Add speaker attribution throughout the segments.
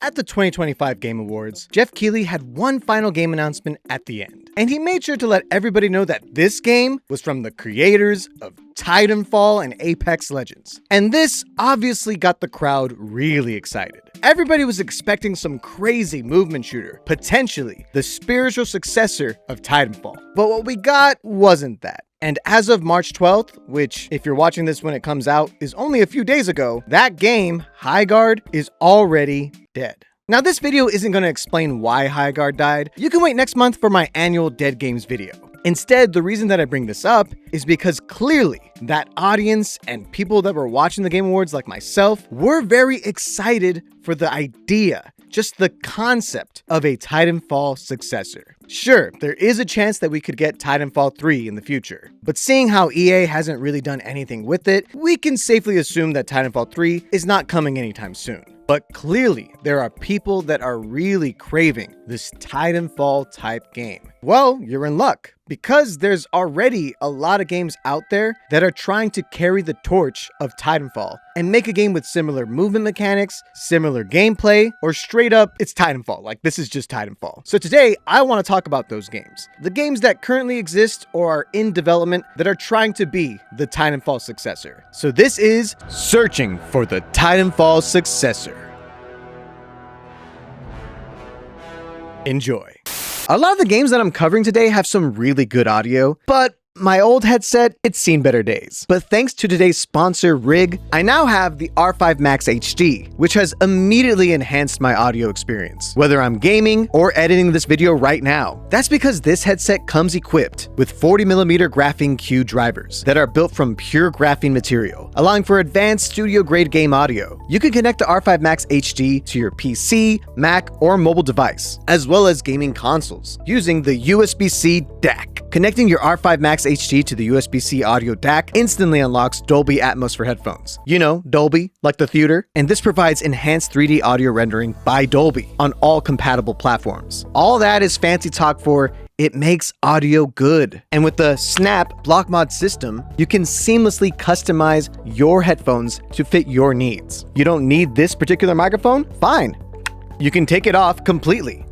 Speaker 1: At the 2025 Game Awards, Jeff Keighley had one final game announcement at the end, and he made sure to let everybody know that this game was from the creators of Titanfall and Apex Legends. And this obviously got the crowd really excited. Everybody was expecting some crazy movement shooter, potentially the spiritual successor of Titanfall. But what we got wasn't that. And as of March 12th, which, if you're watching this when it comes out, is only a few days ago, that game, Highguard, is already dead. Now, this video isn't going to explain why Highguard died. You can wait next month for my annual Dead Games video. Instead, the reason that I bring this up is because clearly that audience and people that were watching the Game Awards like myself were very excited for the idea, just the concept of a Titanfall successor. Sure, there is a chance that we could get Titanfall 3 in the future, but seeing how EA hasn't really done anything with it, we can safely assume that Titanfall 3 is not coming anytime soon. But clearly, there are people that are really craving this Titanfall type game. Well, you're in luck, because there's already a lot of games out there that are trying to carry the torch of Titanfall and make a game with similar movement mechanics, similar gameplay, or straight up, it's Titanfall, like this is just Titanfall. So today, I want to talk about those games. The games that currently exist or are in development that are trying to be the Titanfall successor. So this is Searching for the Titanfall Successor. Enjoy. A lot of the games that I'm covering today have some really good audio, but my old headset, it's seen better days. But thanks to today's sponsor, Rig, I now have the R5 Max HD, which has immediately enhanced my audio experience, whether I'm gaming or editing this video right now. That's because this headset comes equipped with 40mm Graphene Q drivers that are built from pure graphene material, allowing for advanced studio-grade game audio. You can connect the R5 Max HD to your PC, Mac, or mobile device, as well as gaming consoles, using the USB-C DAC. Connecting your R5 Max HD to the USB-C audio DAC instantly unlocks Dolby Atmos for headphones. You know, Dolby, like the theater. And this provides enhanced 3D audio rendering by Dolby on all compatible platforms. All that is fancy talk for it makes audio good. And with the Snap Block Mod system, you can seamlessly customize your headphones to fit your needs. You don't need this particular microphone? Fine. You can take it off completely.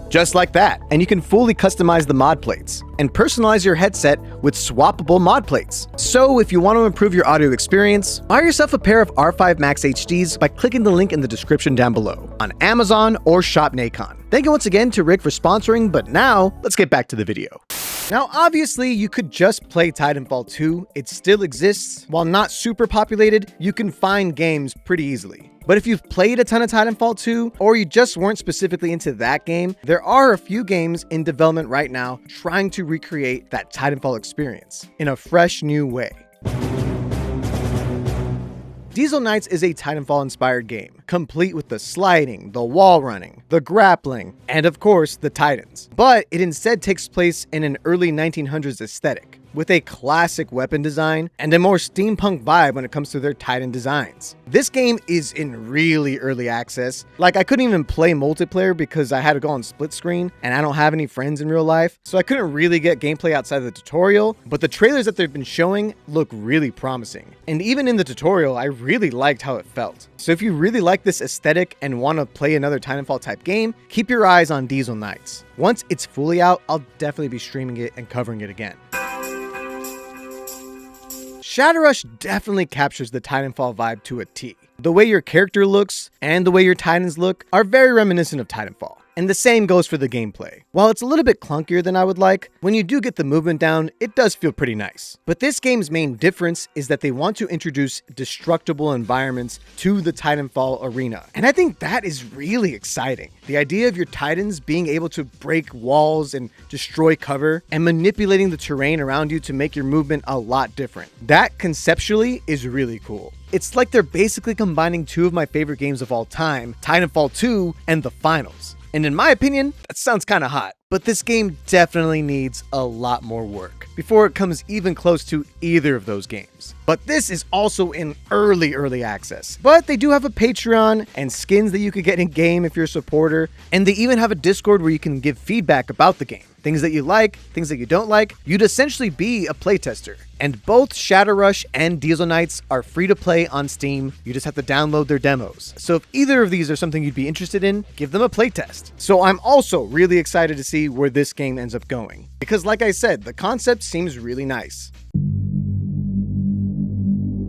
Speaker 1: Just like that. And you can fully customize the mod plates and personalize your headset with swappable mod plates. So if you want to improve your audio experience, buy yourself a pair of R5 Max HDs by clicking the link in the description down below on Amazon or Shop Nacon. Thank you once again to Rick for sponsoring, but now let's get back to the video. Now, obviously, you could just play Titanfall 2. It still exists. While not super populated, you can find games pretty easily. But if you've played a ton of Titanfall 2, or you just weren't specifically into that game, there are a few games in development right now trying to recreate that Titanfall experience in a fresh new way. Diesel Knights is a Titanfall-inspired game, complete with the sliding, the wall running, the grappling, and of course, the Titans. But it instead takes place in an early 1900s aesthetic, with a classic weapon design and a more steampunk vibe when it comes to their Titan designs. This game is in really early access. Like, I couldn't even play multiplayer because I had to go on split screen and I don't have any friends in real life, so I couldn't really get gameplay outside of the tutorial, but the trailers that they've been showing look really promising. And even in the tutorial, I really liked how it felt. So if you really like this aesthetic and want to play another Titanfall type game, keep your eyes on Diesel Knights. Once it's fully out, I'll definitely be streaming it and covering it again. Shadowrush definitely captures the Titanfall vibe to a T. The way your character looks and the way your Titans look are very reminiscent of Titanfall. And the same goes for the gameplay. While it's a little bit clunkier than I would like, when you do get the movement down, it does feel pretty nice. But this game's main difference is that they want to introduce destructible environments to the Titanfall arena. And I think that is really exciting. The idea of your Titans being able to break walls and destroy cover and manipulating the terrain around you to make your movement a lot different. That conceptually is really cool. It's like they're basically combining two of my favorite games of all time, Titanfall 2 and the Finals. And in my opinion, that sounds kind of hot. But this game definitely needs a lot more work before it comes even close to either of those games. But this is also in early access. But they do have a Patreon and skins that you could get in game if you're a supporter. And they even have a Discord where you can give feedback about the game. things that you like, things that you don't like. You'd essentially be a playtester. And both Shadowrush and Diesel Knights are free to play on Steam. You just have to download their demos. So if either of these are something you'd be interested in, give them a playtest. So I'm also really excited to see where this game ends up going. Because like I said, the concept seems really nice.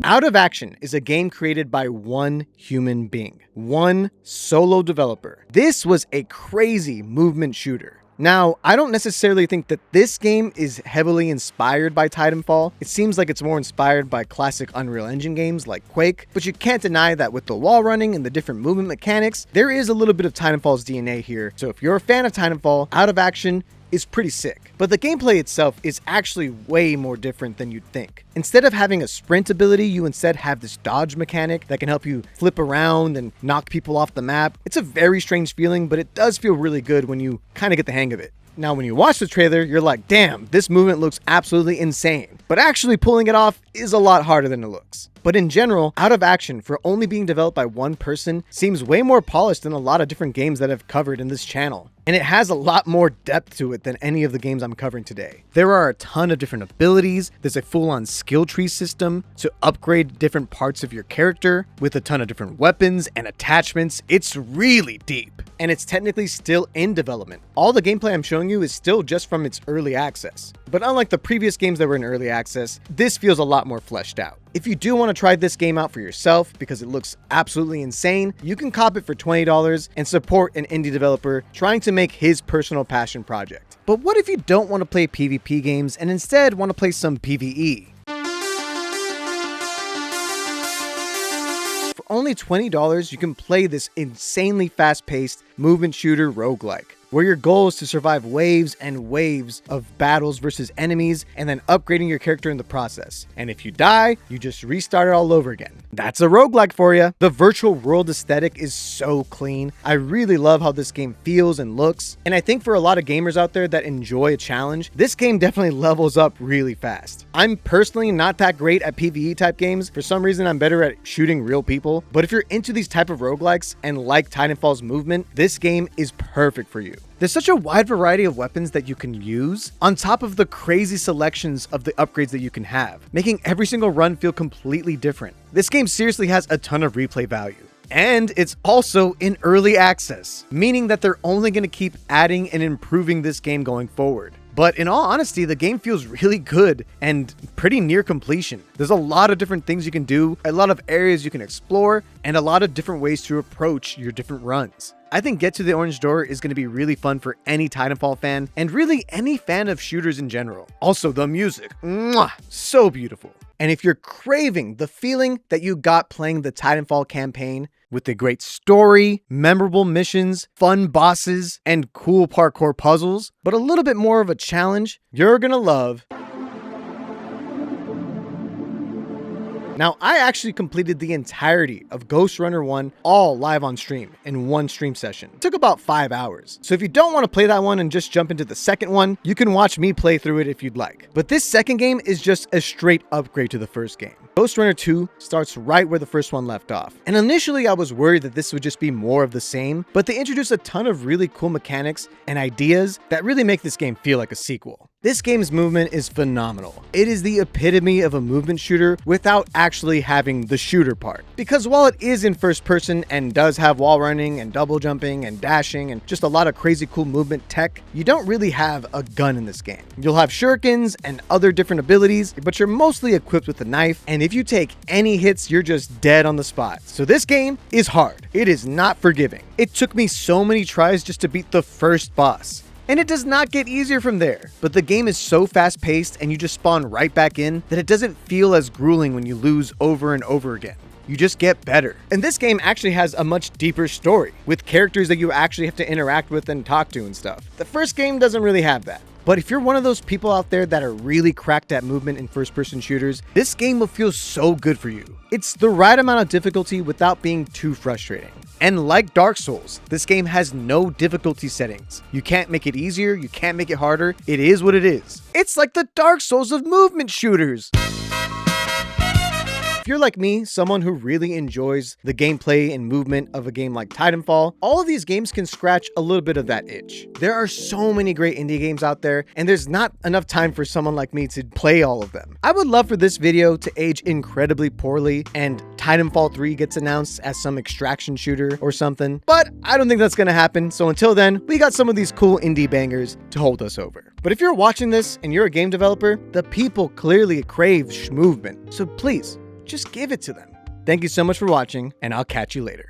Speaker 1: Out of Action is a game created by one human being, one solo developer. This was a crazy movement shooter. Now, I don't necessarily think that this game is heavily inspired by Titanfall. It seems like it's more inspired by classic Unreal Engine games like Quake, but you can't deny that with the wall running and the different movement mechanics, there is a little bit of Titanfall's DNA here. So if you're a fan of Titanfall, Out of Action is pretty sick. But the gameplay itself is actually way more different than you'd think. Instead of having a sprint ability, you instead have this dodge mechanic that can help you flip around and knock people off the map. It's a very strange feeling, but it does feel really good when you kind of get the hang of it. Now, when you watch the trailer, you're like, damn, this movement looks absolutely insane. But actually pulling it off is a lot harder than it looks. But in general, Out of Action, for only being developed by one person, seems way more polished than a lot of different games that I've covered in this channel. And it has a lot more depth to it than any of the games I'm covering today. There are a ton of different abilities. There's a full-on skill tree system to upgrade different parts of your character with a ton of different weapons and attachments. It's really deep. And it's technically still in development. All the gameplay I'm showing you is still just from its early access. But unlike the previous games that were in early access, this feels a lot more fleshed out. If you do want to try this game out for yourself because it looks absolutely insane, you can cop it for $20 and support an indie developer trying to make his personal passion project. But what if you don't want to play PvP games and instead want to play some PvE? For only $20, you can play this insanely fast-paced movement shooter roguelike, where your goal is to survive waves and waves of battles versus enemies and then upgrading your character in the process. And if you die, you just restart it all over again. That's a roguelike for you. The virtual world aesthetic is so clean. I really love how this game feels and looks. And I think for a lot of gamers out there that enjoy a challenge, this game definitely levels up really fast. I'm personally not that great at PvE type games. For some reason, I'm better at shooting real people. But if you're into these type of roguelikes and like Titanfall's movement, this game is perfect for you. There's such a wide variety of weapons that you can use, on top of the crazy selections of the upgrades that you can have, making every single run feel completely different. This game seriously has a ton of replay value. And it's also in early access, meaning that they're only going to keep adding and improving this game going forward. But in all honesty, the game feels really good and pretty near completion. There's a lot of different things you can do, a lot of areas you can explore, and a lot of different ways to approach your different runs. I think Get to the Orange Door is going to be really fun for any Titanfall fan, and really any fan of shooters in general. Also, the music, mwah, so beautiful. And if you're craving the feeling that you got playing the Titanfall campaign, with a great story, memorable missions, fun bosses, and cool parkour puzzles, but a little bit more of a challenge, you're gonna love. Now, I actually completed the entirety of Ghost Runner 1 all live on stream in one stream session. It took about 5 hours. So if you don't want to play that one and just jump into the second one, you can watch me play through it if you'd like. But this second game is just a straight upgrade to the first game. Ghost Runner 2 starts right where the first one left off. And initially I was worried that this would just be more of the same, but they introduced a ton of really cool mechanics and ideas that really make this game feel like a sequel. This game's movement is phenomenal. It is the epitome of a movement shooter without actually having the shooter part. Because while it is in first person and does have wall running and double jumping and dashing and just a lot of crazy cool movement tech, you don't really have a gun in this game. You'll have shurikens and other different abilities, but you're mostly equipped with a knife, and if you take any hits, you're just dead on the spot. So this game is hard. It is not forgiving. It took me so many tries just to beat the first boss. And it does not get easier from there. But the game is so fast paced and you just spawn right back in that it doesn't feel as grueling when you lose over and over again. You just get better. And this game actually has a much deeper story with characters that you actually have to interact with and talk to and stuff. The first game doesn't really have that. But if you're one of those people out there that are really cracked at movement in first-person shooters, this game will feel so good for you. It's the right amount of difficulty without being too frustrating. And like Dark Souls, this game has no difficulty settings. You can't make it easier, you can't make it harder. It is what it is. It's like the Dark Souls of movement shooters. If you're like me, someone who really enjoys the gameplay and movement of a game like Titanfall, all of these games can scratch a little bit of that itch. There are so many great indie games out there, and there's not enough time for someone like me to play all of them. I would love for this video to age incredibly poorly and Titanfall 3 gets announced as some extraction shooter or something, but I don't think that's gonna happen. So until then, we got some of these cool indie bangers to hold us over. But if you're watching this and you're a game developer, the people clearly crave movement. So please, just give it to them. Thank you so much for watching, and I'll catch you later.